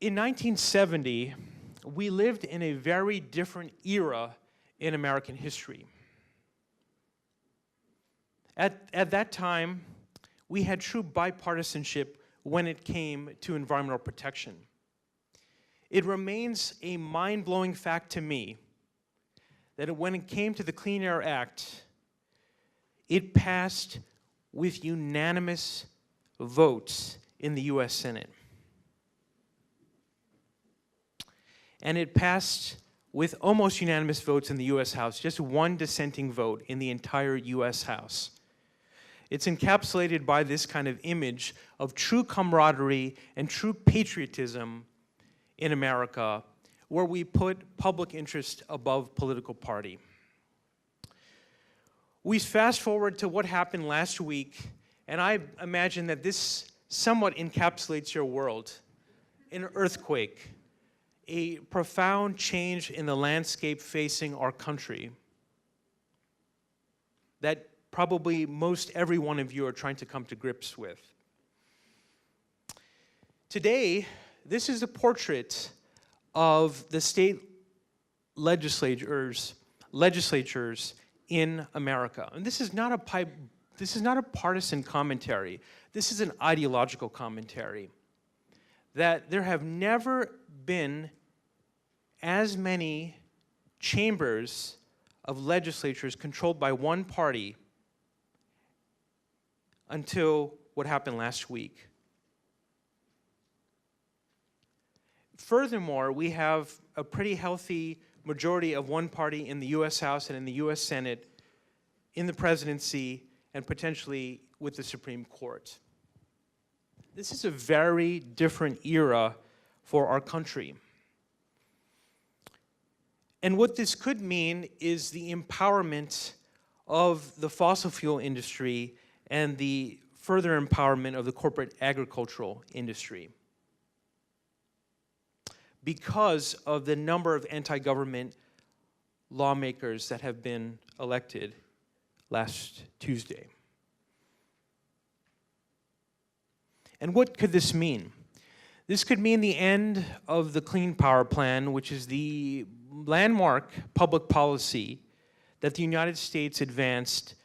In 1970, we lived in a very different era in American history. At that time, we had true bipartisanship when it came to environmental protection. It remains a mind-blowing fact to me that when it came to the Clean Air Act, it passed with unanimous votes in the US Senate. And it passed with almost unanimous votes in the US House, just one dissenting vote in the entire US House. It's encapsulated by this kind of image of true camaraderie and true patriotism in America, where we put public interest above political party. We fast forward to what happened last week, and I imagine that this somewhat encapsulates your world. An earthquake, a profound change in the landscape facing our country that probably most every one of you are trying to come to grips with. Today, this is a portrait of the state legislatures in America. And this is not a partisan commentary. This is an ideological commentary. That there have never been as many chambers of legislatures controlled by one party until what happened last week. Furthermore, we have a pretty healthy majority of one party in the US House and in the US Senate, in the presidency, and potentially with the Supreme Court. This is a very different era for our country. And what this could mean is the empowerment of the fossil fuel industry and the further empowerment of the corporate agricultural industry, because of the number of anti-government lawmakers that have been elected last Tuesday. And what could this mean? This could mean the end of the Clean Power Plan, which is the landmark public policy that the United States advanced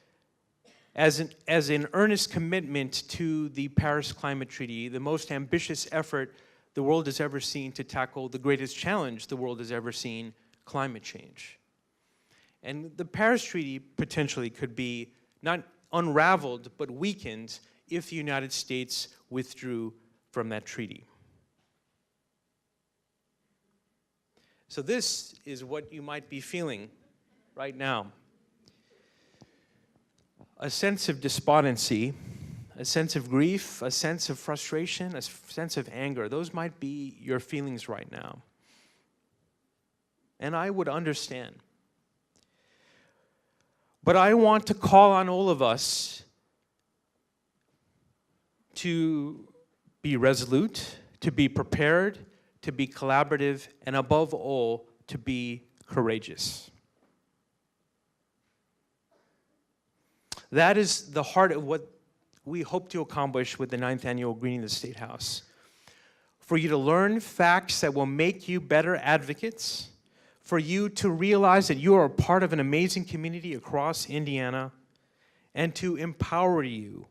as an earnest commitment to the Paris Climate Treaty, the most ambitious effort the world has ever seen to tackle the greatest challenge the world has ever seen, climate change. And the Paris Treaty potentially could be not unraveled, but weakened if the United States withdrew from that treaty. So this is what you might be feeling right now. A sense of despondency, a sense of grief, a sense of frustration, a sense of anger. Those might be your feelings right now. And I would understand. But I want to call on all of us to be resolute, to be prepared, to be collaborative, and above all, to be courageous. That is the heart of what we hope to accomplish with the 9th Annual Greening the State House. For you to learn facts that will make you better advocates, for you to realize that you are a part of an amazing community across Indiana, and to empower you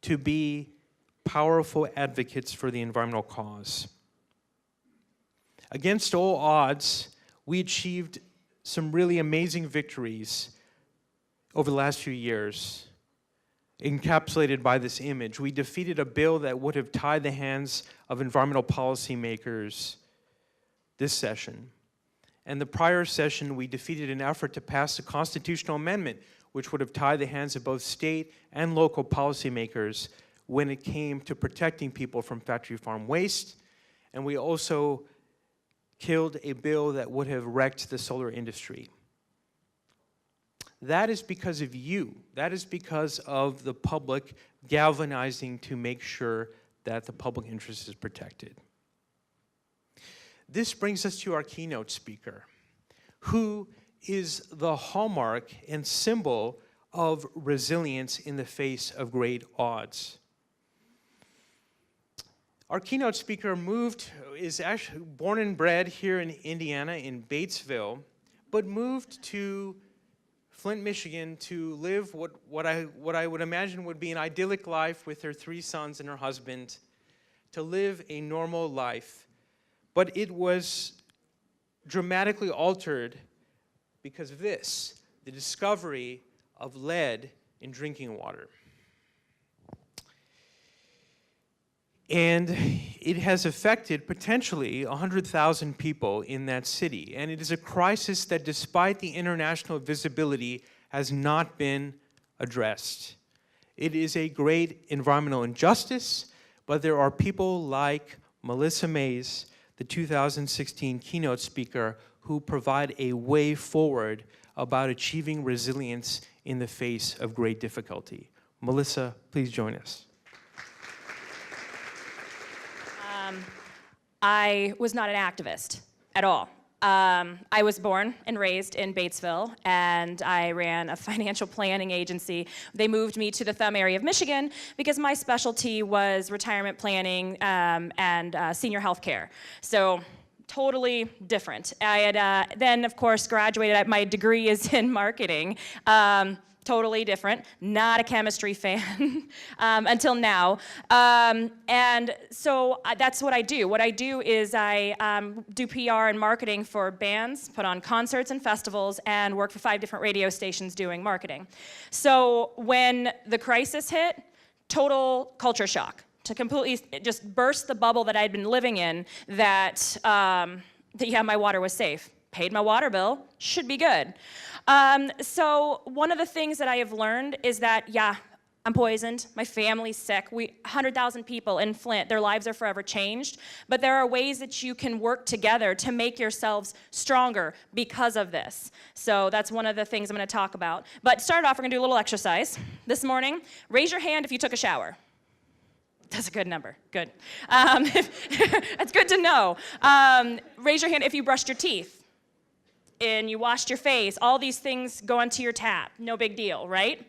to be powerful advocates for the environmental cause. Against all odds, we achieved some really amazing victories over the last few years, encapsulated by this image. We defeated a bill that would have tied the hands of environmental policymakers this session. And the prior session, we defeated an effort to pass a constitutional amendment which would have tied the hands of both state and local policymakers when it came to protecting people from factory farm waste. And we also killed a bill that would have wrecked the solar industry. That is because of you. That is because of the public galvanizing to make sure that the public interest is protected. This brings us to our keynote speaker, who is the hallmark and symbol of resilience in the face of great odds. Our keynote speaker is actually born and bred here in Indiana, in Batesville, but moved to Flint, Michigan to live what I would imagine would be an idyllic life with her 3 sons and her husband, to live a normal life. But it was dramatically altered because of this, the discovery of lead in drinking water. And it has affected potentially 100,000 people in that city. And it is a crisis that, despite the international visibility, has not been addressed. It is a great environmental injustice, but there are people like Melissa Mays, the 2016 keynote speaker, who provide a way forward about achieving resilience in the face of great difficulty. Melissa, please join us. I was not an activist at all. I was born and raised in Batesville, and I ran a financial planning agency. They moved me to the Thumb area of Michigan because my specialty was retirement planning and senior health care. So totally different. I had then, of course, graduated. My degree is in marketing. Totally different, not a chemistry fan until now. And so that's what I do. What I do is I do PR and marketing for bands, put on concerts and festivals, and work for 5 different radio stations doing marketing. So when the crisis hit, total culture shock, to completely just burst the bubble that I'd been living in, that yeah, my water was safe. Paid my water bill, should be good. So one of the things that I have learned is that, yeah, I'm poisoned, my family's sick, 100,000 people in Flint, their lives are forever changed, but there are ways that you can work together to make yourselves stronger because of this. So that's one of the things I'm gonna talk about. But to start off, we're gonna do a little exercise this morning. Raise your hand if you took a shower. That's a good number, good. That's good to know. Raise your hand if you brushed your teeth and you washed your face. All these things go onto your tap, no big deal, right?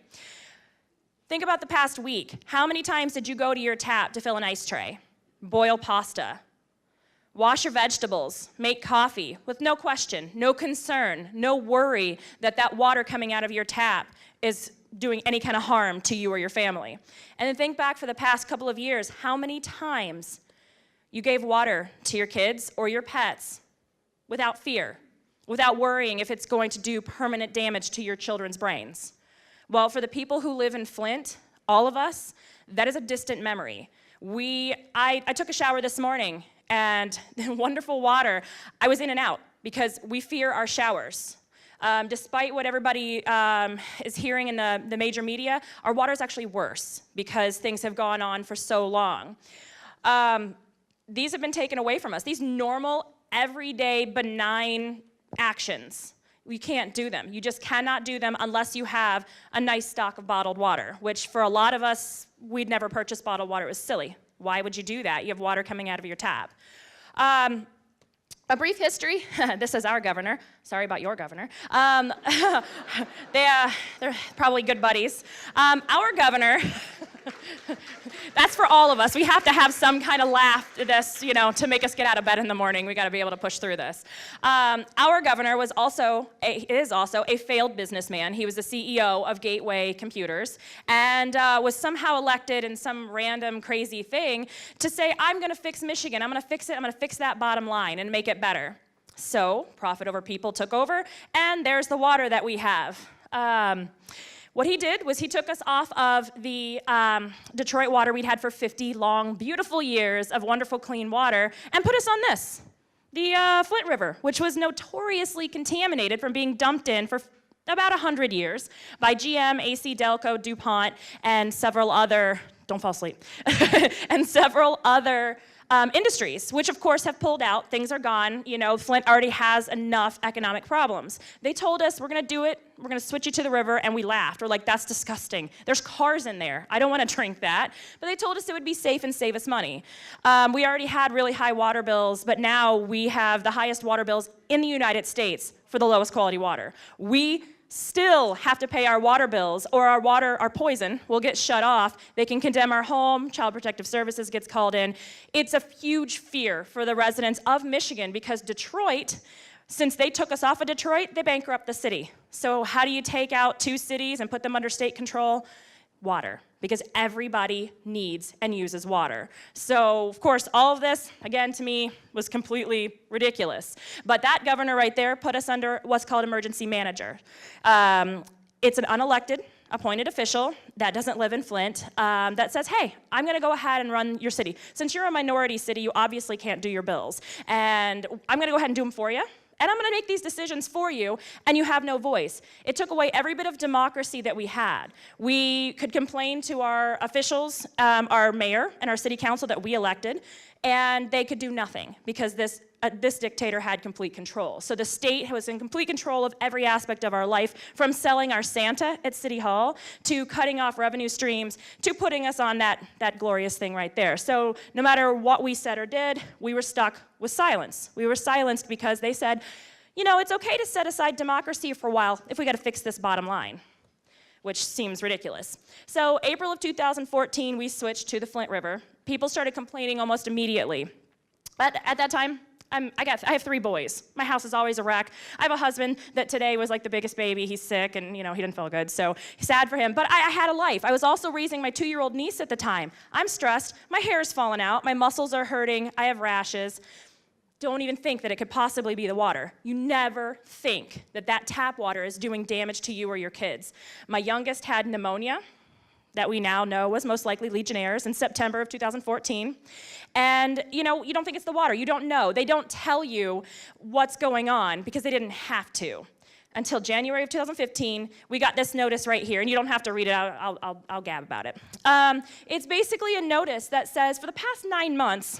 Think about the past week. How many times did you go to your tap to fill an ice tray? Boil pasta, wash your vegetables, make coffee with no question, no concern, no worry that that water coming out of your tap is doing any kind of harm to you or your family. And then think back for the past couple of years, how many times you gave water to your kids or your pets without fear, without worrying if it's going to do permanent damage to your children's brains. Well, for the people who live in Flint, all of us, that is a distant memory. I took a shower this morning, and wonderful water. I was in and out because we fear our showers. Despite what everybody is hearing in the major media, our water is actually worse because things have gone on for so long. These have been taken away from us. These normal, everyday, benign actions. You can't do them. You just cannot do them unless you have a nice stock of bottled water, which for a lot of us, we'd never purchase bottled water. It was silly. Why would you do that? You have water coming out of your tap. A brief history. This is our governor. Sorry about your governor. They're probably good buddies. Our governor, that's for all of us. We have to have some kind of laugh at this, you know, to make us get out of bed in the morning. We got to be able to push through this. Our governor is also a failed businessman. He was the CEO of Gateway Computers and was somehow elected in some random crazy thing to say, I'm going to fix Michigan. I'm going to fix it. I'm going to fix that bottom line and make it better. So profit over people took over, and there's the water that we have. What he did was he took us off of the Detroit water we'd had for 50 long, beautiful years of wonderful, clean water and put us on this, the Flint River, which was notoriously contaminated from being dumped in for about 100 years by GM, AC, Delco, DuPont, and several other, don't fall asleep, and several other industries, which of course have pulled out. Things are gone. You know, Flint already has enough economic problems. They told us, we're going to do it. We're going to switch you to the river, and we laughed. We're like, that's disgusting. There's cars in there. I don't want to drink that. But they told us it would be safe and save us money. We already had really high water bills, but now we have the highest water bills in the United States for the lowest quality water. We still have to pay our water bills, or our poison will get shut off. They can condemn our home, Child Protective Services gets called in. It's a huge fear for the residents of Michigan because Detroit, since they took us off of Detroit, they bankrupt the city. So how do you take out 2 cities and put them under state control? Water, because everybody needs and uses water. So, of course, all of this, again, to me, was completely ridiculous. But that governor right there put us under what's called emergency manager. It's an unelected, appointed official that doesn't live in Flint that says, hey, I'm going to go ahead and run your city. Since you're a minority city, you obviously can't do your bills. And I'm going to go ahead and do them for you. And I'm going to make these decisions for you, and you have no voice. It took away every bit of democracy that we had. We could complain to our officials, our mayor and our city council that we elected, and they could do nothing because this dictator had complete control. So the state was in complete control of every aspect of our life, from selling our Santa at City Hall to cutting off revenue streams to putting us on that glorious thing right there. So no matter what we said or did, we were stuck with silence. We were silenced because they said, you know, it's okay to set aside democracy for a while if we got to fix this bottom line, which seems ridiculous. So April of 2014, we switched to the Flint River. People started complaining almost immediately. But at that time, I have 3 boys. My house is always a wreck. I have a husband that today was like the biggest baby. He's sick and, you know, he didn't feel good, so sad for him. But I had a life. I was also raising my 2-year-old niece at the time. I'm stressed. My hair is falling out. My muscles are hurting. I have rashes. Don't even think that it could possibly be the water. You never think that that tap water is doing damage to you or your kids. My youngest had pneumonia that we now know was most likely Legionnaires in September of 2014. And, you know, you don't think it's the water. You don't know. They don't tell you what's going on because they didn't have to. Until January of 2015, we got this notice right here, and you don't have to read it out. I'll gab about it. It's basically a notice that says, for the past 9 months,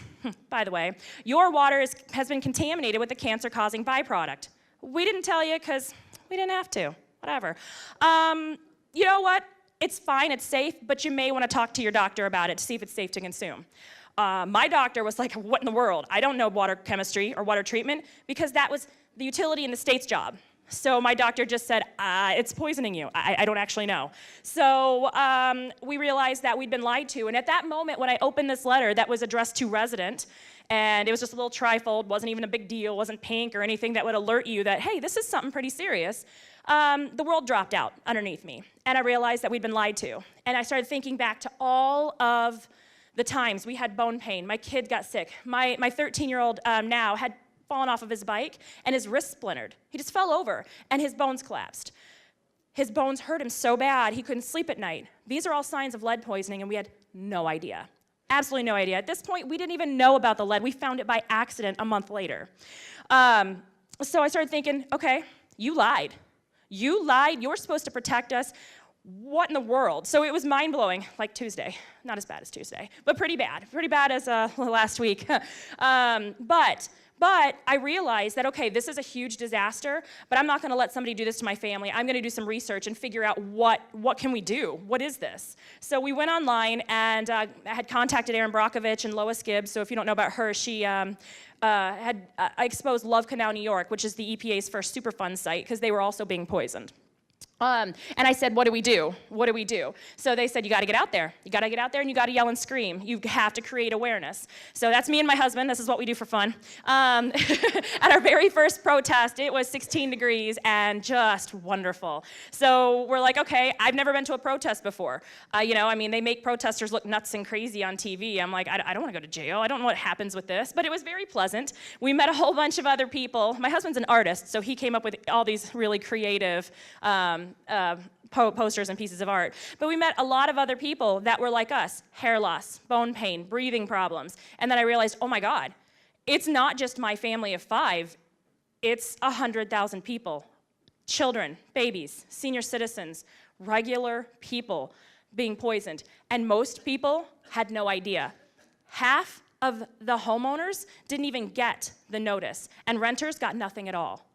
by the way, your water has been contaminated with a cancer-causing byproduct. We didn't tell you because we didn't have to. Whatever. You know what? It's fine, it's safe, but you may want to talk to your doctor about it to see if it's safe to consume. My doctor was like, what in the world? I don't know water chemistry or water treatment because that was the utility in the state's job. So my doctor just said, it's poisoning you. I don't actually know. So we realized that we'd been lied to. And at that moment, when I opened this letter that was addressed to resident, and it was just a little trifold, wasn't even a big deal, wasn't pink or anything that would alert you that, hey, this is something pretty serious. The world dropped out underneath me, and I realized that we'd been lied to. And I started thinking back to all of the times we had bone pain. My kid got sick. My 13-year-old now had fallen off of his bike, and his wrist splintered. He just fell over, and his bones collapsed. His bones hurt him so bad, he couldn't sleep at night. These are all signs of lead poisoning, and we had no idea. Absolutely no idea. At this point, we didn't even know about the lead. We found it by accident a month later. So I started thinking, okay, you lied. You lied. You were supposed to protect us. What in the world? So it was mind-blowing, like Tuesday. Not as bad as Tuesday, but pretty bad. Pretty bad as last week. But I realized that, okay, this is a huge disaster, but I'm not going to let somebody do this to my family. I'm going to do some research and figure out what can we do? What is this? So we went online, and I had contacted Erin Brockovich and Lois Gibbs. So if you don't know about her, she had exposed Love Canal, New York, which is the EPA's first Superfund site, because they were also being poisoned. And I said, what do we do? What do we do? So they said, you got to get out there. You got to get out there and you got to yell and scream. You have to create awareness. So that's me and my husband. This is what we do for fun. At our very first protest, it was 16 degrees and just wonderful. So we're like, okay, I've never been to a protest before. You know, I mean, they make protesters look nuts and crazy on TV. I'm like, I don't want to go to jail. I don't know what happens with this. But it was very pleasant. We met a whole bunch of other people. My husband's an artist, so he came up with all these really creative posters and pieces of art. But we met a lot of other people that were like us, hair loss, bone pain, breathing problems. And then I realized, oh my God, it's not just my family of 5, it's 100,000 people, children, babies, senior citizens, regular people being poisoned. And most people had no idea. Half of the homeowners didn't even get the notice, and renters got nothing at all.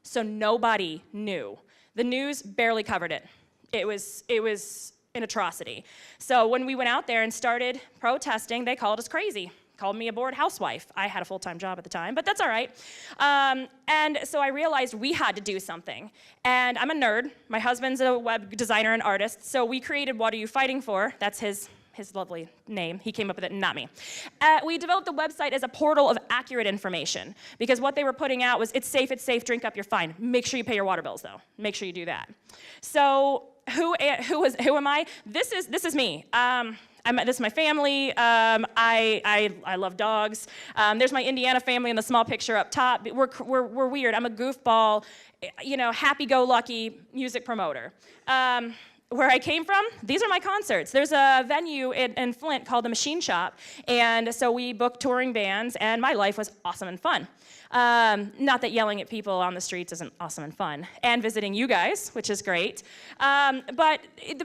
So nobody knew. The news barely covered it. It was an atrocity. So when we went out there and started protesting, they called us crazy. called me a bored housewife. I had a full-time job at the time, but that's all right. And so I realized we had to do something. And I'm a nerd. My husband's a web designer and artist, so we created What Are You Fighting For? That's his lovely name. He came up with it, not me. We developed the website as a portal of accurate information, because what they were putting out was, it's safe, drink up, you're fine. Make sure you pay your water bills, though. Make sure you do that. So who am I? This is me. This is my family. I love dogs. There's my Indiana family in the small picture up top. We're weird. I'm a goofball, happy-go-lucky music promoter. Where I came from, these are my concerts. There's a venue in Flint called the Machine Shop, and so we booked touring bands, and my life was awesome and fun. Not that yelling at people on the streets isn't awesome and fun, and visiting you guys, which is great. But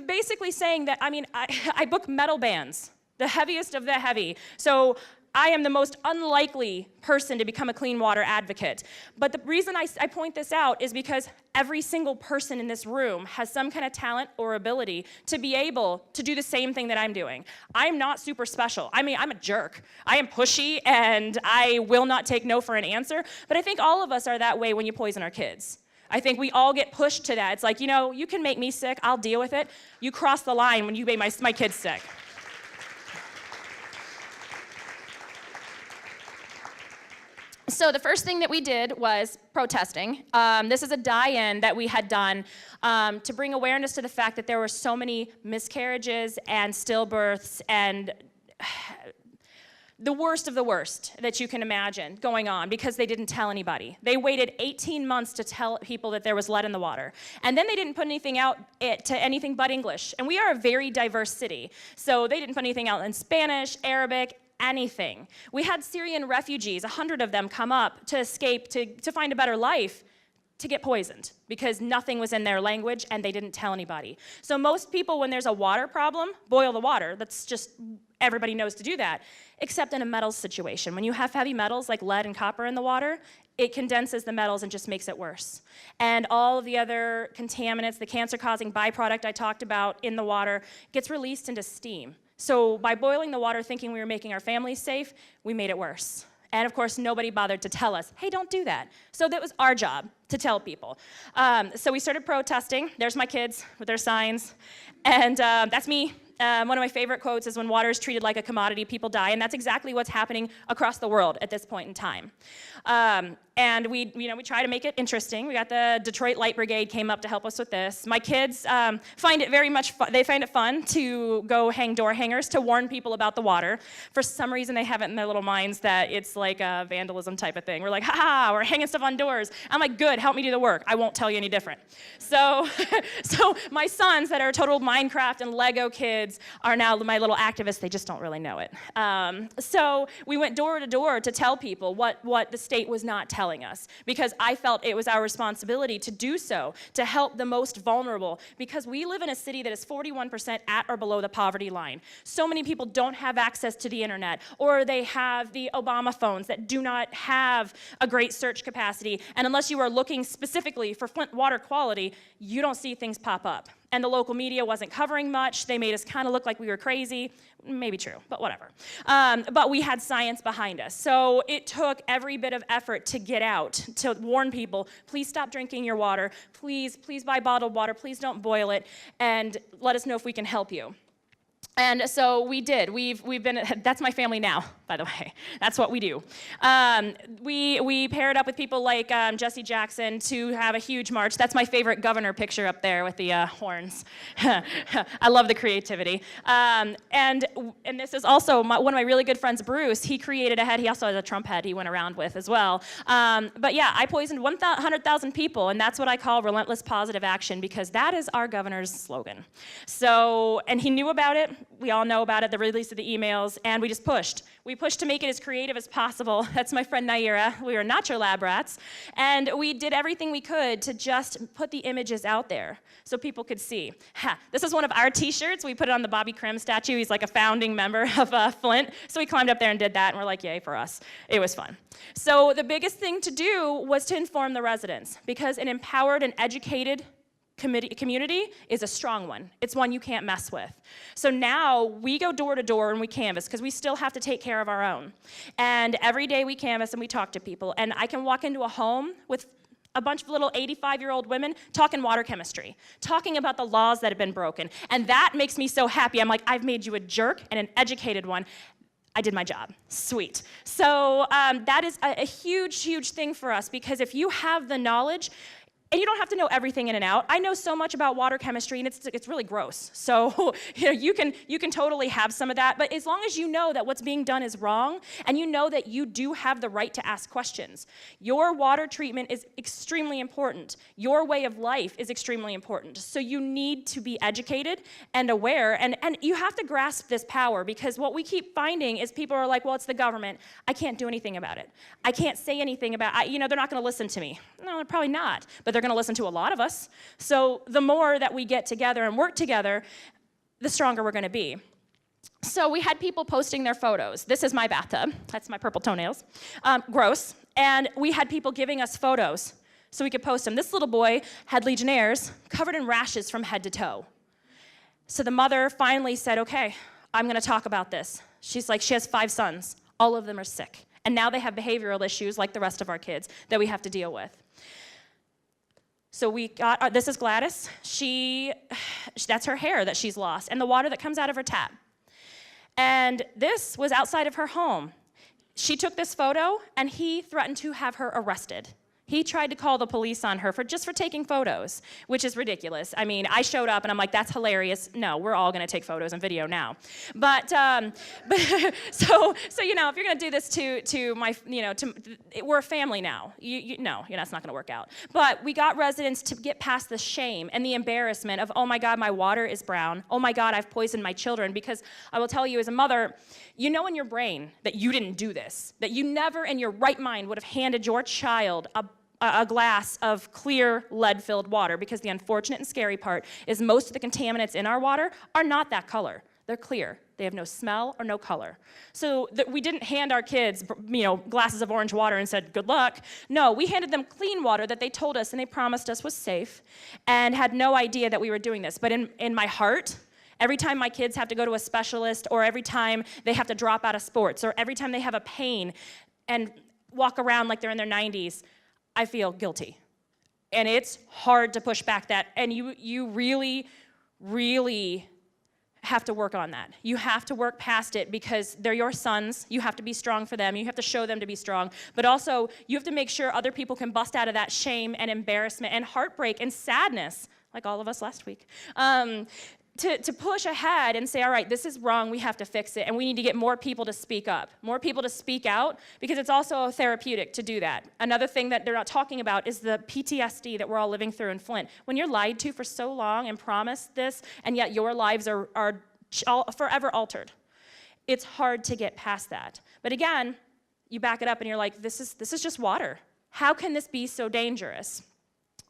basically saying that, I book metal bands, the heaviest of the heavy. So I am the most unlikely person to become a clean water advocate. But the reason I point this out is because every single person in this room has some kind of talent or ability to be able to do the same thing that I'm doing. I'm not super special. I'm a jerk. I am pushy, and I will not take no for an answer. But I think all of us are that way when you poison our kids. I think we all get pushed to that. It's like, you can make me sick. I'll deal with it. You cross the line when you make my kids sick. So the first thing that we did was protesting. This is a die-in that we had done to bring awareness to the fact that there were so many miscarriages and stillbirths and the worst of the worst that you can imagine going on because they didn't tell anybody. They waited 18 months to tell people that there was lead in the water. And then they didn't put anything out to anything but English. And we are a very diverse city. So they didn't put anything out in Spanish, Arabic, anything. We had Syrian refugees, 100 of them, come up to escape, to find a better life, to get poisoned because nothing was in their language and they didn't tell anybody. So most people, when there's a water problem, boil the water. That's just, everybody knows to do that, except in a metals situation. When you have heavy metals like lead and copper in the water, it condenses the metals and just makes it worse. And all of the other contaminants, the cancer-causing byproduct I talked about in the water, gets released into steam. So by boiling the water thinking we were making our families safe, we made it worse. And of course, nobody bothered to tell us, hey, don't do that. So that was our job to tell people. So we started protesting. There's my kids with their signs. And that's me. One of my favorite quotes is, when water is treated like a commodity, people die. And that's exactly what's happening across the world at this point in time. And we try to make it interesting. We got the Detroit Light Brigade came up to help us with this. My kids find it very much fun. They find it fun to go hang door hangers to warn people about the water. For some reason, they have it in their little minds that it's like a vandalism type of thing. We're like, ha, we're hanging stuff on doors. I'm like, good, help me do the work. I won't tell you any different. So my sons that are total Minecraft and Lego kids are now my little activists. They just don't really know it. So we went door to door to tell people what the state was not telling us, because I felt it was our responsibility to do so, to help the most vulnerable, because we live in a city that is 41% at or below the poverty line. So many people don't have access to the internet, or they have the Obama phones that do not have a great search capacity, and unless you are looking specifically for Flint water quality, you don't see things pop up. And the local media wasn't covering much. They made us kind of look like we were crazy. Maybe true, but whatever. But we had science behind us. So it took every bit of effort to get out, to warn people, please stop drinking your water. Please buy bottled water. Please don't boil it. And let us know if we can help you. And so we did. We've been, that's my family now, by the way. That's what we do. We paired up with people like Jesse Jackson to have a huge march. That's my favorite governor picture up there with the horns. I love the creativity. And this is also one of my really good friends, Bruce. He created a head. He also has a Trump head he went around with as well. But yeah, I poisoned 100,000 people, and that's what I call relentless positive action, because that is our governor's slogan. So, and he knew about it. We all know about it, the release of the emails, and we just pushed. We pushed to make it as creative as possible. That's my friend Naira. We were not your lab rats. And we did everything we could to just put the images out there so people could see. This is one of our t-shirts. We put it on the Bobby Krim statue. He's like a founding member of Flint. So we climbed up there and did that, and we're like, yay for us. It was fun. So the biggest thing to do was to inform the residents, because an empowered and educated community is a strong one. It's one you can't mess with. So now we go door to door and we canvass because we still have to take care of our own. And every day we canvass and we talk to people. And I can walk into a home with a bunch of little 85-year-old women talking water chemistry, talking about the laws that have been broken. And that makes me so happy. I'm like, I've made you a jerk and an educated one. I did my job. Sweet. So that is a huge, huge thing for us, because if you have the knowledge, and you don't have to know everything in and out. I know so much about water chemistry, and it's really gross. So you can totally have some of that, but as long as you know that what's being done is wrong, and you know that you do have the right to ask questions. Your water treatment is extremely important. Your way of life is extremely important. So you need to be educated and aware, and you have to grasp this power, because what we keep finding is people are like, well, it's the government. I can't do anything about it. I can't say anything about it. They're not going to listen to me. No, they're probably not, but they're going to listen to a lot of us. So the more that we get together and work together, the stronger we're going to be. So we had people posting their photos. This is my bathtub. That's my purple toenails. Gross. And we had people giving us photos so we could post them. This little boy had Legionnaires covered in rashes from head to toe. So the mother finally said, okay, I'm going to talk about this. She's like, she has 5 sons. All of them are sick. And now they have behavioral issues like the rest of our kids that we have to deal with. So we got, this is Gladys. That's her hair that she's lost, and the water that comes out of her tap. And this was outside of her home. She took this photo, and he threatened to have her arrested. He tried to call the police on her just for taking photos, which is ridiculous. I mean, I showed up and I'm like, that's hilarious. No, we're all gonna take photos and video now. But so if you're gonna do this to my, we're a family now. No, that's not gonna work out. But we got residents to get past the shame and the embarrassment of, oh my God, my water is brown. Oh my God, I've poisoned my children. Because I will tell you, as a mother, you know in your brain that you didn't do this, that you never in your right mind would have handed your child a glass of clear lead-filled water, because the unfortunate and scary part is most of the contaminants in our water are not that color. They're clear. They have no smell or no color. So we didn't hand our kids, glasses of orange water and said, good luck. No, we handed them clean water that they told us and they promised us was safe, and had no idea that we were doing this. But in my heart, every time my kids have to go to a specialist, or every time they have to drop out of sports, or every time they have a pain and walk around like they're in their 90s, I feel guilty. And it's hard to push back that. And you really, really have to work on that. You have to work past it, because they're your sons. You have to be strong for them. You have to show them to be strong. But also, you have to make sure other people can bust out of that shame and embarrassment and heartbreak and sadness, like all of us last week. To push ahead and say, all right, this is wrong, we have to fix it, and we need to get more people to speak up, more people to speak out, because it's also therapeutic to do that. Another thing that they're not talking about is the PTSD that we're all living through in Flint. When you're lied to for so long and promised this, and yet your lives are forever altered, it's hard to get past that. But again, you back it up and you're like, this is just water. How can this be so dangerous?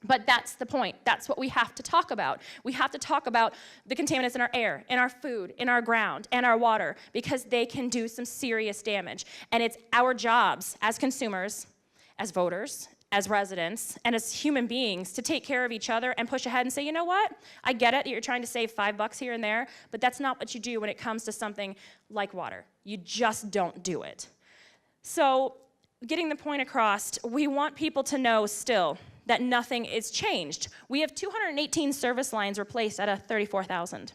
But that's the point. That's what we have to talk about. We have to talk about the contaminants in our air, in our food, in our ground, and our water, because they can do some serious damage. And it's our jobs as consumers, as voters, as residents, and as human beings to take care of each other and push ahead and say, you know what? I get it that you're trying to save $5 here and there, but that's not what you do when it comes to something like water. You just don't do it. So, getting the point across, we want people to know still that nothing is changed. We have 218 service lines replaced out of 34,000.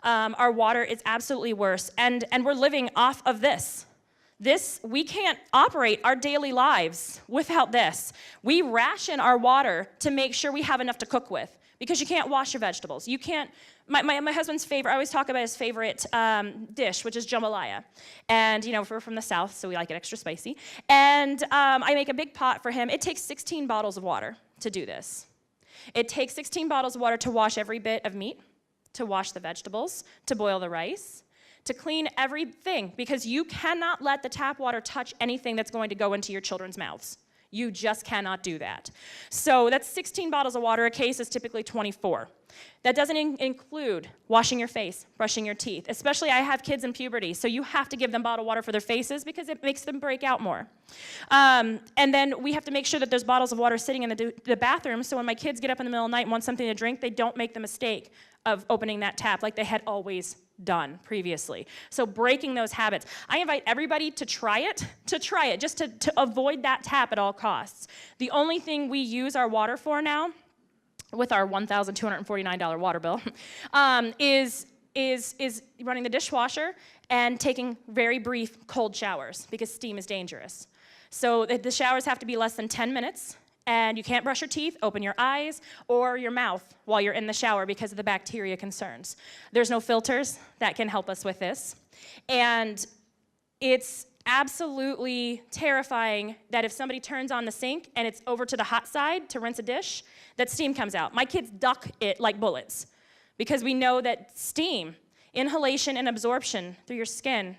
Our water is absolutely worse, and we're living off of this. We can't operate our daily lives without this. We ration our water to make sure we have enough to cook with, because you can't wash your vegetables. You can't, my husband's favorite, I always talk about his favorite dish, which is jambalaya. And, we're from the South, so we like it extra spicy. And I make a big pot for him. It takes 16 bottles of water to do this. It takes 16 bottles of water to wash every bit of meat, to wash the vegetables, to boil the rice, to clean everything, because you cannot let the tap water touch anything that's going to go into your children's mouths. You just cannot do that. So that's 16 bottles of water. A case is typically 24. That doesn't include washing your face, brushing your teeth. Especially I have kids in puberty, so you have to give them bottled water for their faces because it makes them break out more. And then we have to make sure that there's bottles of water sitting in the bathroom, so when my kids get up in the middle of the night and want something to drink, they don't make the mistake of opening that tap like they had always done previously. So breaking those habits. I invite everybody to try it, just to avoid that tap at all costs. The only thing we use our water for now, with our $1,249 water bill, is running the dishwasher and taking very brief cold showers because steam is dangerous. So the showers have to be less than 10 minutes, and you can't brush your teeth, open your eyes, or your mouth while you're in the shower because of the bacteria concerns. There's no filters that can help us with this. And it's absolutely terrifying that if somebody turns on the sink and it's over to the hot side to rinse a dish, that steam comes out. My kids duck it like bullets because we know that steam, inhalation and absorption through your skin,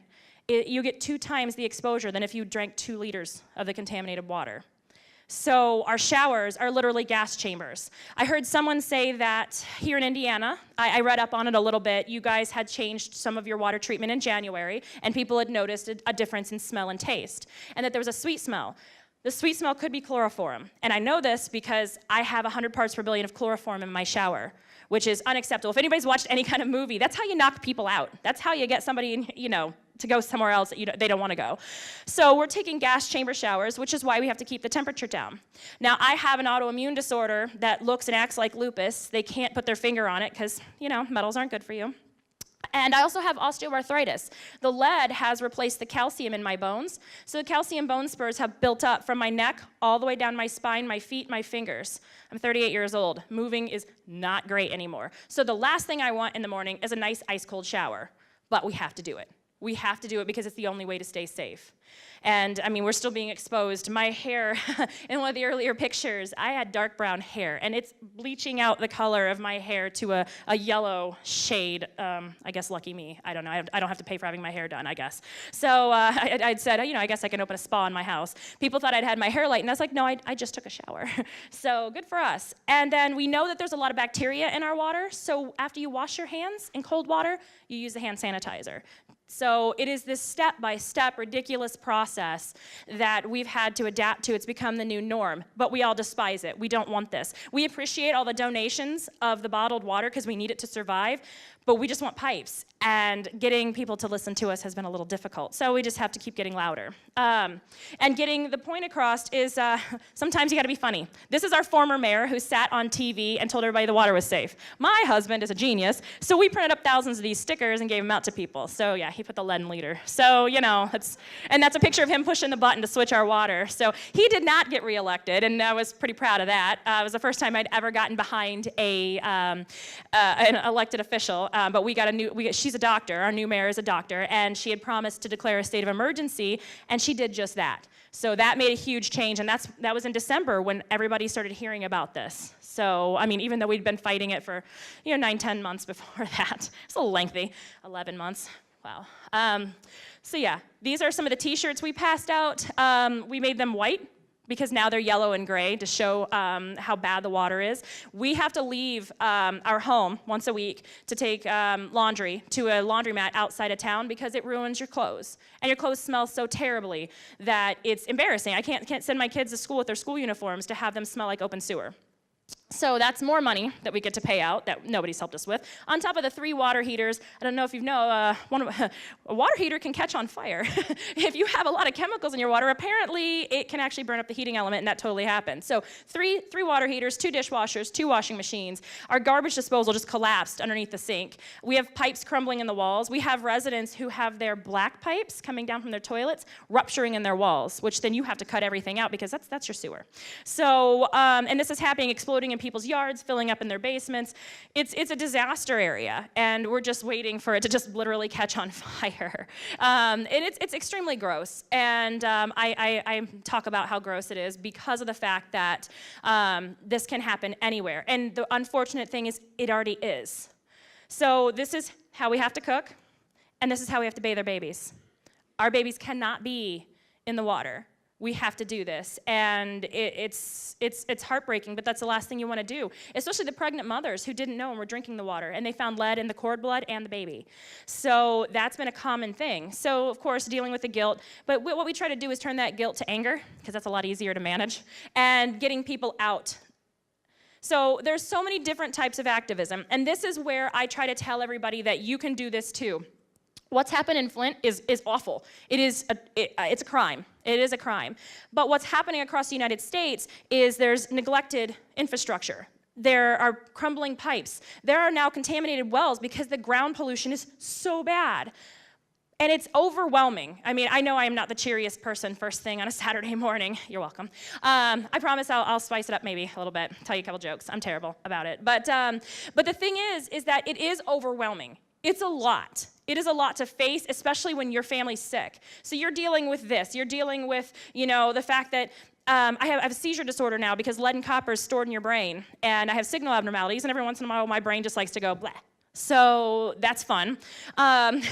you get 2 times the exposure than if you drank 2 liters of the contaminated water. So our showers are literally gas chambers. I heard someone say that here in Indiana, I read up on it a little bit, you guys had changed some of your water treatment in January, and people had noticed a difference in smell and taste, and that there was a sweet smell. The sweet smell could be chloroform, and I know this because I have 100 parts per billion of chloroform in my shower, which is unacceptable. If anybody's watched any kind of movie, that's how you knock people out. That's how you get somebody, to go somewhere else that they don't want to go. So we're taking gas chamber showers, which is why we have to keep the temperature down. Now, I have an autoimmune disorder that looks and acts like lupus. They can't put their finger on it because, metals aren't good for you. And I also have osteoarthritis. The lead has replaced the calcium in my bones. So the calcium bone spurs have built up from my neck all the way down my spine, my feet, my fingers. I'm 38 years old. Moving is not great anymore. So the last thing I want in the morning is a nice ice cold shower. But we have to do it. We have to do it because it's the only way to stay safe. And we're still being exposed. My hair, in one of the earlier pictures, I had dark brown hair, and it's bleaching out the color of my hair to a yellow shade. I guess lucky me. I don't know. I don't have to pay for having my hair done, I guess. So I'd said, I guess I can open a spa in my house. People thought I'd had my hair light, and I was like, no, I just took a shower. So good for us. And then we know that there's a lot of bacteria in our water, so after you wash your hands in cold water, you use the hand sanitizer. So it is this step-by-step ridiculous process that we've had to adapt to. It's become the new norm, but we all despise it. We don't want this. We appreciate all the donations of the bottled water because we need it to survive, but we just want pipes. And getting people to listen to us has been a little difficult. So we just have to keep getting louder. And getting the point across is sometimes you gotta be funny. This is our former mayor who sat on TV and told everybody the water was safe. My husband is a genius, so we printed up thousands of these stickers and gave them out to people. So yeah, he put the lead in liter. So, that's a picture of him pushing the button to switch our water. So he did not get reelected, and I was pretty proud of that. It was the first time I'd ever gotten behind an elected official, but she's a doctor, our new mayor is a doctor, and she had promised to declare a state of emergency, and she did just that. So that made a huge change, and that was in December when everybody started hearing about this. So, even though we'd been fighting it for, 9-10 months before that. It's a little lengthy, 11 months. Wow. So yeah, these are some of the t-shirts we passed out. We made them white because now they're yellow and gray to show how bad the water is. We have to leave our home once a week to take laundry to a laundromat outside of town because it ruins your clothes. And your clothes smell so terribly that it's embarrassing. I can't send my kids to school with their school uniforms to have them smell like open sewer. So that's more money that we get to pay out that nobody's helped us with. On top of the 3 water heaters, I don't know if you know, a water heater can catch on fire. If you have a lot of chemicals in your water, apparently it can actually burn up the heating element, and that totally happens. So 3 water heaters, 2 dishwashers, 2 washing machines. Our garbage disposal just collapsed underneath the sink. We have pipes crumbling in the walls. We have residents who have their black pipes coming down from their toilets rupturing in their walls, which then you have to cut everything out because that's your sewer. So, and this is happening, exploding in people's yards, filling up in their basements. It's a disaster area, and we're just waiting for it to just literally catch on fire. And it's extremely gross, and I talk about how gross it is because of the fact that this can happen anywhere. And the unfortunate thing is it already is. So this is how we have to cook, and this is how we have to bathe our babies. Our babies cannot be in the water. We have to do this, and it's heartbreaking, but that's the last thing you want to do, especially the pregnant mothers who didn't know and were drinking the water, and they found lead in the cord blood and the baby. So that's been a common thing. So, of course, dealing with the guilt, but what we try to do is turn that guilt to anger, because that's a lot easier to manage, and getting people out. So there's so many different types of activism, and this is where I try to tell everybody that you can do this too. What's happened in Flint is awful. It's a crime. It is a crime. But what's happening across the United States is there's neglected infrastructure. There are crumbling pipes. There are now contaminated wells because the ground pollution is so bad. And it's overwhelming. I mean, I know I am not the cheeriest person first thing on a Saturday morning. You're welcome. I promise I'll spice it up maybe a little bit, tell you a couple jokes. I'm terrible about it. But the thing is that it is overwhelming. It's a lot. It is a lot to face, especially when your family's sick. So you're dealing with this. You're dealing with, the fact that I have a seizure disorder now because lead and copper is stored in your brain. And I have signal abnormalities, and every once in a while my brain just likes to go blah. So that's fun. And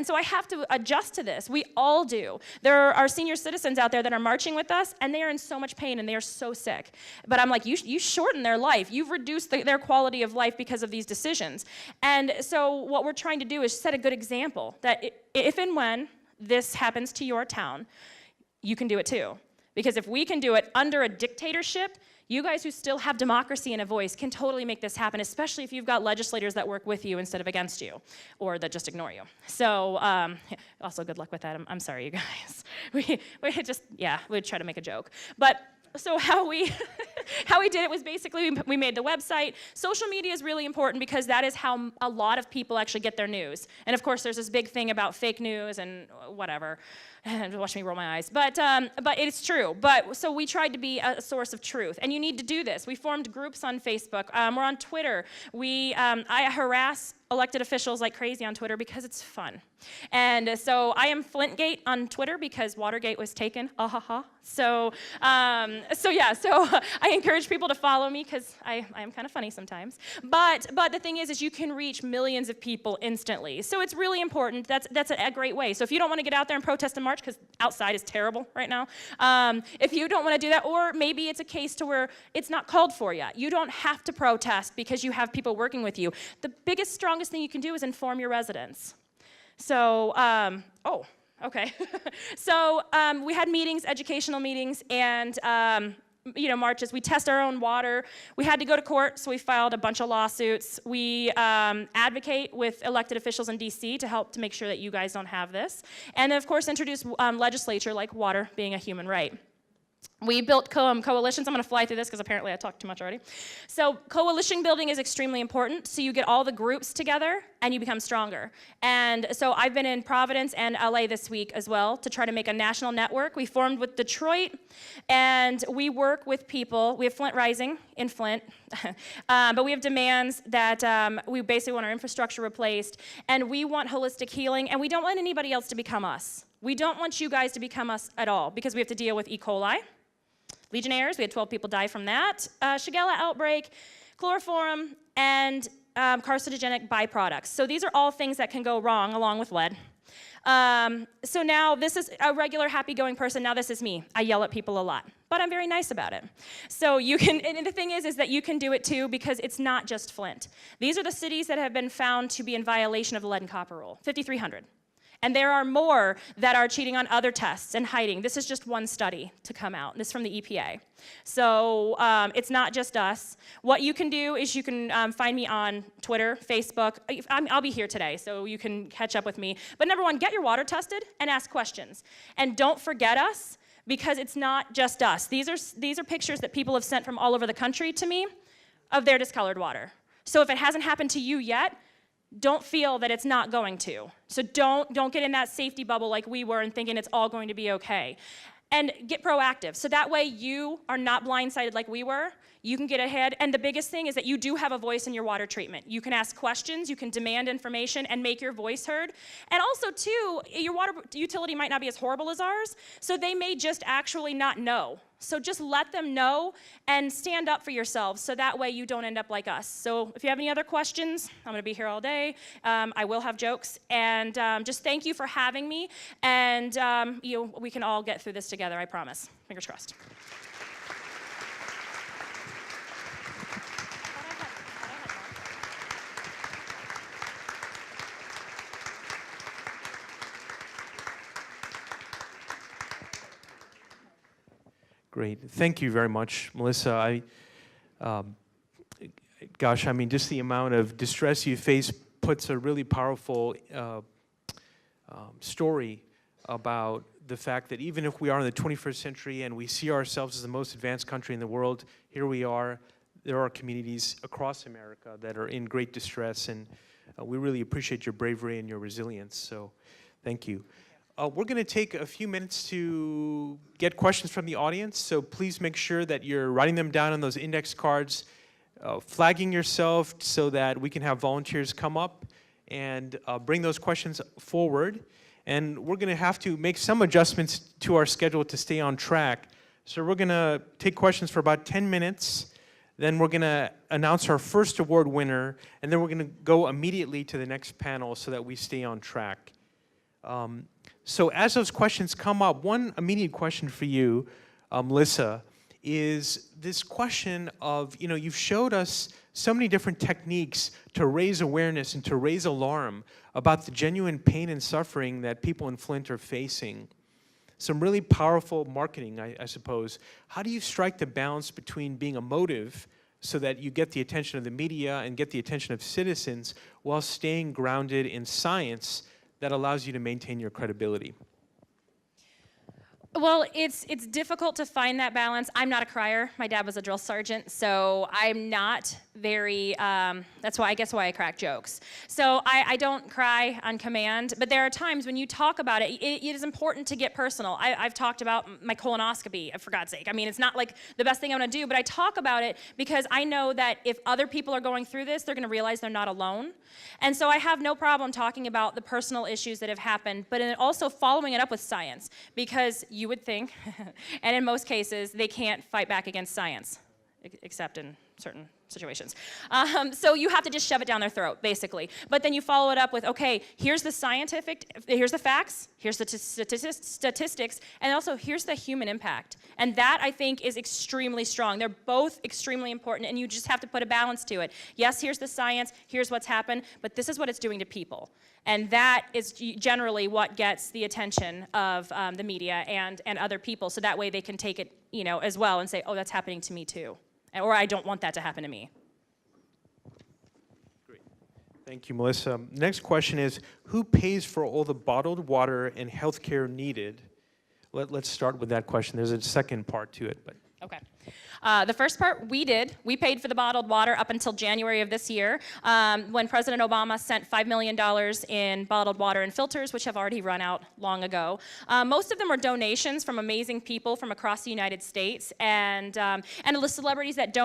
so I have to adjust to this. We all do. There are senior citizens out there that are marching with us, and they are in so much pain, and they are so sick. But I'm like, you shorten their life. You've reduced their quality of life because of these decisions. And so what we're trying to do is set a good example that if and when this happens to your town, you can do it too. Because if we can do it under a dictatorship, you guys who still have democracy and a voice can totally make this happen, especially if you've got legislators that work with you instead of against you, or that just ignore you. So, also good luck with that. I'm sorry, you guys. We we'd try to make a joke. But so how we did it was basically we made the website. Social media is really important because that is how a lot of people actually get their news. And of course, there's this big thing about fake news and whatever. And watch me roll my eyes. But it's true. But so we tried to be a source of truth. And you need to do this. We formed groups on Facebook. We're on Twitter. I harass elected officials like crazy on Twitter because it's fun. And so I am Flintgate on Twitter because Watergate was taken. So I encourage people to follow me because I am kind of funny sometimes. But the thing is you can reach millions of people instantly. So it's really important. That's a great way. So if you don't want to get out there and protest and march because outside is terrible right now, if you don't want to do that, or maybe it's a case to where it's not called for yet. You don't have to protest because you have people working with you. The biggest, strongest thing you can do is inform your residents. So, okay. So we had meetings, educational meetings, and marches. We test our own water. We had to go to court, so we filed a bunch of lawsuits. We advocate with elected officials in D.C. to help to make sure that you guys don't have this. And then, of course, introduce legislature like water being a human right. We built coalitions. I'm going to fly through this because apparently I talked too much already. So coalition building is extremely important. So you get all the groups together and you become stronger. And so I've been in Providence and LA this week as well to try to make a national network. We formed with Detroit, and we work with people. We have Flint Rising in Flint, but we have demands that we basically want our infrastructure replaced, and we want holistic healing, and we don't want anybody else to become us. We don't want you guys to become us at all because we have to deal with E. coli, Legionnaires, we had 12 people die from that, Shigella outbreak, chloroform, and carcinogenic byproducts. So these are all things that can go wrong along with lead. So now this is a regular happy-going person. Now this is me. I yell at people a lot, but I'm very nice about it. So you can, and the thing is that you can do it too because it's not just Flint. These are the cities that have been found to be in violation of the lead and copper rule, 5,300. And there are more that are cheating on other tests and hiding. This is just one study to come out. This is from the EPA. So it's not just us. What you can do is you can find me on Twitter, Facebook. I'll be here today, so you can catch up with me. But number one, get your water tested and ask questions. And don't forget us, because it's not just us. These are pictures that people have sent from all over the country to me of their discolored water. So if it hasn't happened to you yet, don't feel that it's not going to. So don't get in that safety bubble like we were and thinking it's all going to be okay. And get proactive. So that way you are not blindsided like we were. You can get ahead. And the biggest thing is that you do have a voice in your water treatment. You can ask questions, you can demand information, and make your voice heard. And also, too, your water utility might not be as horrible as ours, so they may just actually not know. So just let them know and stand up for yourselves so that way you don't end up like us. So if you have any other questions, I'm going to be here all day. I will have jokes. And just thank you for having me. And we can all get through this together, I promise. Fingers crossed. Great. Thank you very much, Melissa. Gosh, I mean, just the amount of distress you face puts a really powerful story about the fact that even if we are in the 21st century and we see ourselves as the most advanced country in the world, here we are. There are communities across America that are in great distress, and we really appreciate your bravery and your resilience. So, thank you. We're going to take a few minutes to get questions from the audience, so please make sure that you're writing them down on those index cards, flagging yourself so that we can have volunteers come up and bring those questions forward. And we're going to have to make some adjustments to our schedule to stay on track. So we're going to take questions for about 10 minutes, then we're going to announce our first award winner, and then we're going to go immediately to the next panel so that we stay on track. So as those questions come up, one immediate question for you, Melissa, is this question of, you've showed us so many different techniques to raise awareness and to raise alarm about the genuine pain and suffering that people in Flint are facing. Some really powerful marketing, I suppose. How do you strike the balance between being emotive so that you get the attention of the media and get the attention of citizens while staying grounded in science that allows you to maintain your credibility? Well, it's difficult to find that balance. I'm not a crier. My dad was a drill sergeant, so I'm not very, that's why I crack jokes. So I don't cry on command, but there are times when you talk about it, it is important to get personal. I've talked about my colonoscopy, for God's sake. I mean, it's not like the best thing I'm gonna do, but I talk about it because I know that if other people are going through this, they're gonna realize they're not alone. And so I have no problem talking about the personal issues that have happened, but also following it up with science, because you would think, and in most cases, they can't fight back against science, except in certain situations. So you have to just shove it down their throat, basically. But then you follow it up with, okay, here's the here's the facts, here's the statistics, and also here's the human impact. And that, I think, is extremely strong. They're both extremely important, and you just have to put a balance to it. Yes, here's the science, here's what's happened, but this is what it's doing to people. And that is generally what gets the attention of the media and other people, so that way they can take it, as well and say, oh, that's happening to me too. Or I don't want that to happen to me. Great. Thank you, Melissa. Next question is, who pays for all the bottled water and health care needed? Let's start with that question. There's a second part to it. But Okay. The first part, we did. We paid for the bottled water up until January of this year, when President Obama sent $5 million in bottled water and filters, which have already run out long ago. Most of them are donations from amazing people from across the United States, and the celebrities that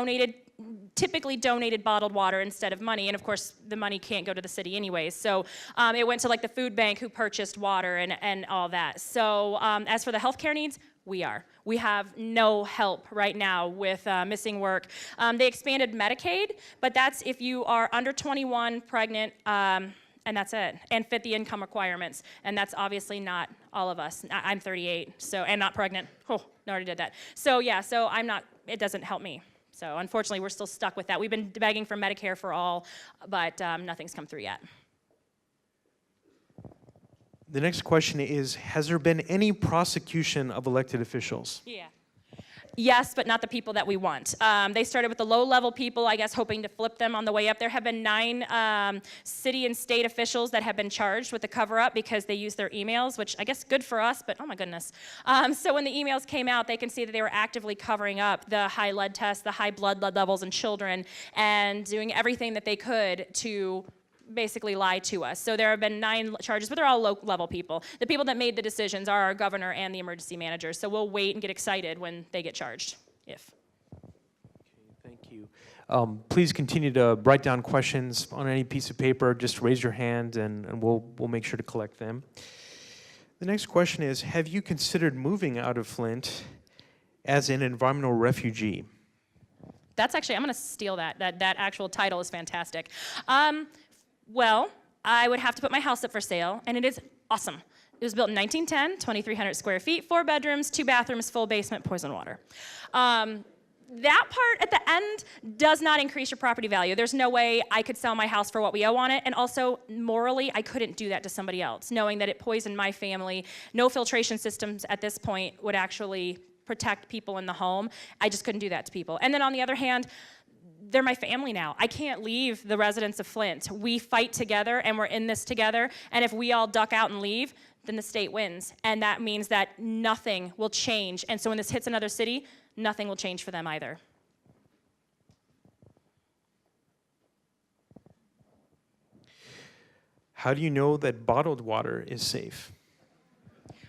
typically donated bottled water instead of money, and of course the money can't go to the city anyways, so it went to like the food bank who purchased water and all that. So as for the healthcare needs, we have no help right now with missing work. They expanded Medicaid, but that's if you are under 21, pregnant, and that's it, and fit the income requirements, and that's obviously not all of us. I'm 38, and not pregnant. Oh, no, I already did that. So yeah, so I'm not, it doesn't help me. So unfortunately, we're still stuck with that. We've been begging for Medicare for all, but nothing's come through yet. the next question is, has there been any prosecution of elected officials? Yeah. Yes, but not the people that we want. They started with the low-level people, I guess, hoping to flip them on the way up. There have been 9 city and state officials that have been charged with the cover-up because they used their emails, which I guess good for us, but oh my goodness. So when the emails came out, they can see that they were actively covering up the high lead tests, the high blood levels in children, and doing everything that they could to basically lie to us. So there have been 9 charges, but they're all low-level people. The people that made the decisions are our governor and the emergency manager. So we'll wait and get excited when they get charged, if. Okay, thank you. Please continue to write down questions on any piece of paper. Just raise your hand, and we'll make sure to collect them. The next question is, have you considered moving out of Flint? as an environmental refugee? That's actually, I'm going to steal that. That actual title is fantastic. Well, I would have to put my house up for sale, and it is awesome. It was built in 1910, 2,300 square feet, 4 bedrooms, 2 bathrooms, full basement, poison water. That part at the end does not increase your property value. There's no way I could sell my house for what we owe on it, and also morally, I couldn't do that to somebody else, knowing that it poisoned my family. No filtration systems at this point would actually protect people in the home. I just couldn't do that to people. And then on the other hand, they're my family now. I can't leave the residents of Flint. We fight together, and we're in this together, and if we all duck out and leave, then the state wins. And that means that nothing will change. And so when this hits another city, nothing will change for them either. How do you know that bottled water is safe?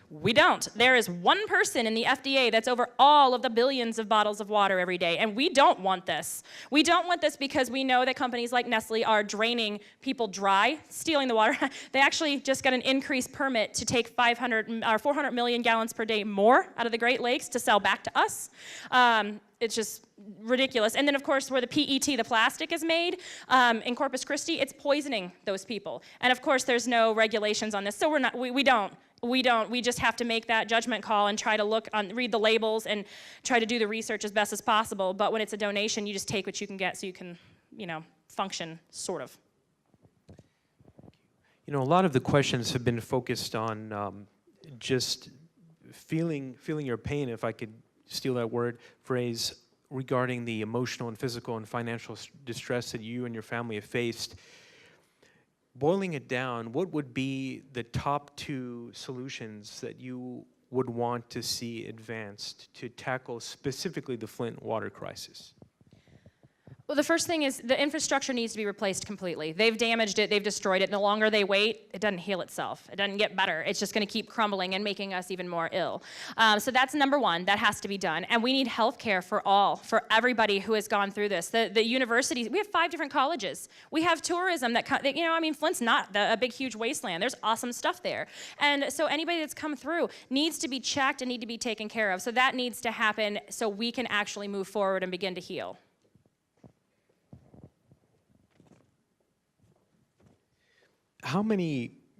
We don't. There is one person in the FDA that's over all of the billions of bottles of water every day, and we don't want this. We don't want this because we know that companies like Nestle are draining people dry, stealing the water. They actually just got an increased permit to take 400 million gallons per day more out of the Great Lakes to sell back to us. It's just ridiculous. And then, of course, where the PET, the plastic, is made in Corpus Christi, it's poisoning those people. And of course, there's no regulations on this, so we don't. We just have to make that judgment call and try to read the labels and try to do the research as best as possible. But when it's a donation, you just take what you can get so you can, function, sort of. A lot of the questions have been focused on just feeling your pain, if I could steal that phrase, regarding the emotional and physical and financial distress that you and your family have faced. Boiling it down, what would be the top 2 solutions that you would want to see advanced to tackle specifically the Flint water crisis? Well, the first thing is the infrastructure needs to be replaced completely. They've damaged it, they've destroyed it. The longer they wait, it doesn't heal itself. It doesn't get better. It's just going to keep crumbling and making us even more ill. So that's number one. That has to be done. And we need health care for everybody who has gone through this. The universities, we have 5 different colleges. We have tourism Flint's not a big, huge wasteland. There's awesome stuff there. And so anybody that's come through needs to be checked and need to be taken care of. So that needs to happen so we can actually move forward and begin to heal.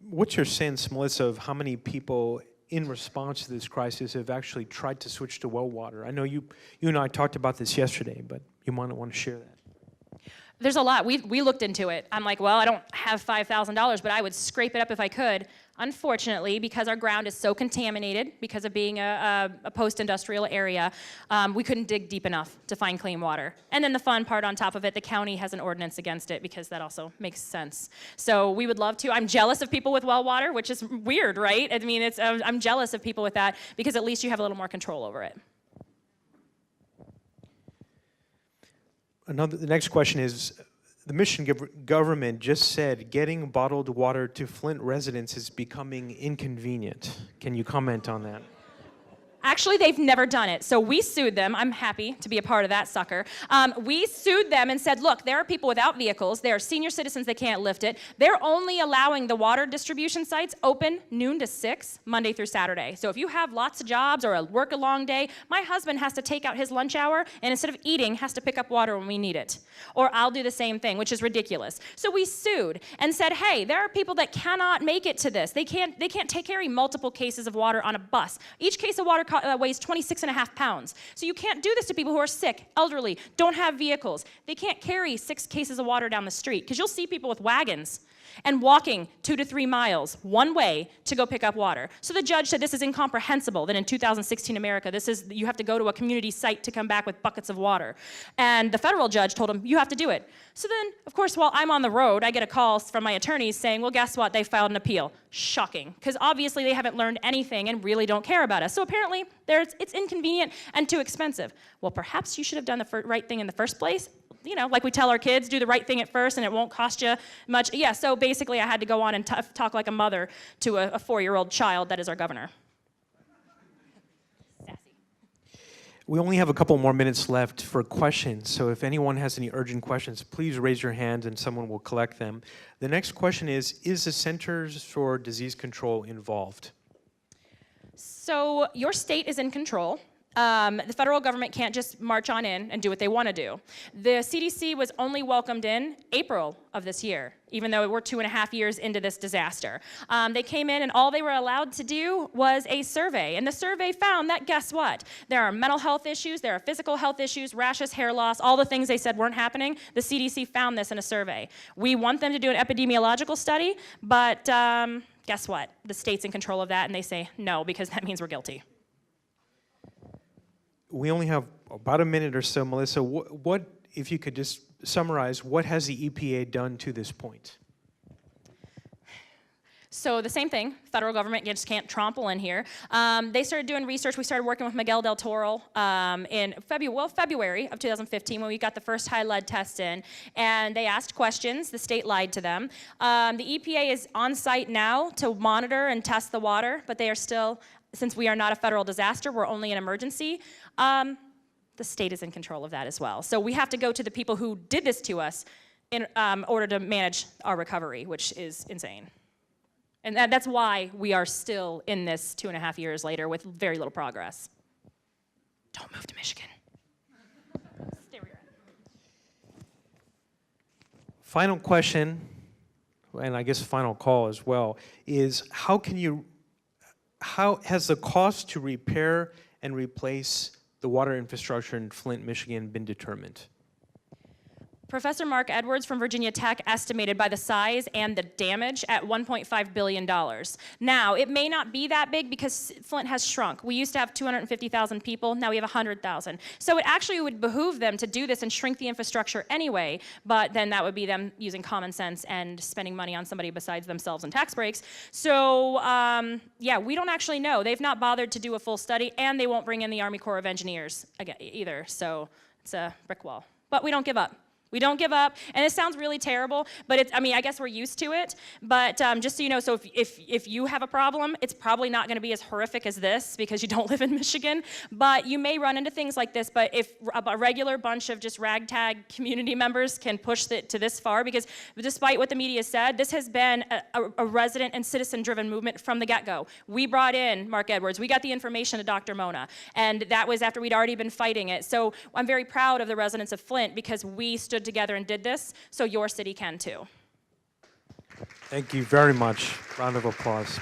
What's your sense, Melissa, of how many people in response to this crisis have actually tried to switch to well water? I know you and I talked about this yesterday, but you might want to share that. There's a lot. We looked into it. I'm like, well, I don't have $5,000, but I would scrape it up if I could. Unfortunately, because our ground is so contaminated, because of being a post-industrial area, we couldn't dig deep enough to find clean water. And then the fun part on top of it, the county has an ordinance against it because that also makes sense. So we would love to. I'm jealous of people with well water, which is weird, right? I mean, I'm jealous of people with that because at least you have a little more control over it. The next question is, the Michigan government just said getting bottled water to Flint residents is becoming inconvenient. Can you comment on that? Actually, they've never done it. So we sued them. I'm happy to be a part of that sucker. We sued them and said, look, there are people without vehicles. There are senior citizens that can't lift it. They're only allowing the water distribution sites open noon to 6, Monday through Saturday. So if you have lots of jobs or work a long day, my husband has to take out his lunch hour and instead of eating, has to pick up water when we need it. Or I'll do the same thing, which is ridiculous. So we sued and said, hey, there are people that cannot make it to this. They can't carry multiple cases of water on a bus. Each case of water weighs 26.5 pounds. So you can't do this to people who are sick, elderly, don't have vehicles. They can't carry 6 cases of water down the street because you'll see people with wagons and walking 2 to 3 miles one way to go pick up water. So the judge said this is incomprehensible, that in 2016 America, you have to go to a community site to come back with buckets of water. And the federal judge told him, you have to do it. So then, of course, while I'm on the road, I get a call from my attorneys saying, well, guess what? They filed an appeal. Shocking, because obviously they haven't learned anything and really don't care about us. So apparently, it's inconvenient and too expensive. Well, perhaps you should have done the right thing in the first place. Like we tell our kids, do the right thing at first and it won't cost you much. Yeah, so basically I had to go on and talk like a mother to a 4-year-old child that is our governor. Sassy. We only have a couple more minutes left for questions, so if anyone has any urgent questions, please raise your hand and someone will collect them. The next question is the Centers for Disease Control involved? So your state is in control. The federal government can't just march on in and do what they want to do. The CDC was only welcomed in April of this year, even though we're 2.5 years into this disaster. They came in and all they were allowed to do was a survey. And the survey found that, guess what? There are mental health issues, there are physical health issues, rashes, hair loss, all the things they said weren't happening. The CDC found this in a survey. We want them to do an epidemiological study, but guess what? The state's in control of that, and they say no, because that means we're guilty. We only have about a minute or so, Melissa. What, if you could just summarize, what has the EPA done to this point? So the same thing, federal government just can't trample in here. They started doing research. We started working with Miguel del Toro in February of 2015 when we got the first high lead test in, and they asked questions. The state lied to them. The EPA is on site now to monitor and test the water, but they are still, since we are not a federal disaster, we're only an emergency. The state is in control of that as well. So we have to go to the people who did this to us in order to manage our recovery, which is insane. And that's why we are still in this 2.5 years later with very little progress. Don't move to Michigan. Stay where you're at. Final question, and I guess final call as well, is how has the cost to repair and replace the water infrastructure in Flint, Michigan been determined? Professor Mark Edwards from Virginia Tech estimated by the size and the damage at $1.5 billion. Now, it may not be that big because Flint has shrunk. We used to have 250,000 people, now we have 100,000. So it actually would behoove them to do this and shrink the infrastructure anyway, but then that would be them using common sense and spending money on somebody besides themselves and tax breaks. So, yeah, we don't actually know. They've not bothered to do a full study, and they won't bring in the Army Corps of Engineers again, either. So it's a brick wall. But we don't give up. We don't give up, and it sounds really terrible, but I mean, I guess we're used to it, but just so you know, so if you have a problem, it's probably not gonna be as horrific as this because you don't live in Michigan, but you may run into things like this, but if a regular bunch of just ragtag community members can push it to this far, because despite what the media said, this has been a resident and citizen-driven movement from the get-go. We brought in Mark Edwards, we got the information to Dr. Mona, and that was after we'd already been fighting it, so I'm very proud of the residents of Flint because we stood together and did this, so your city can too. Thank you very much. Round of applause.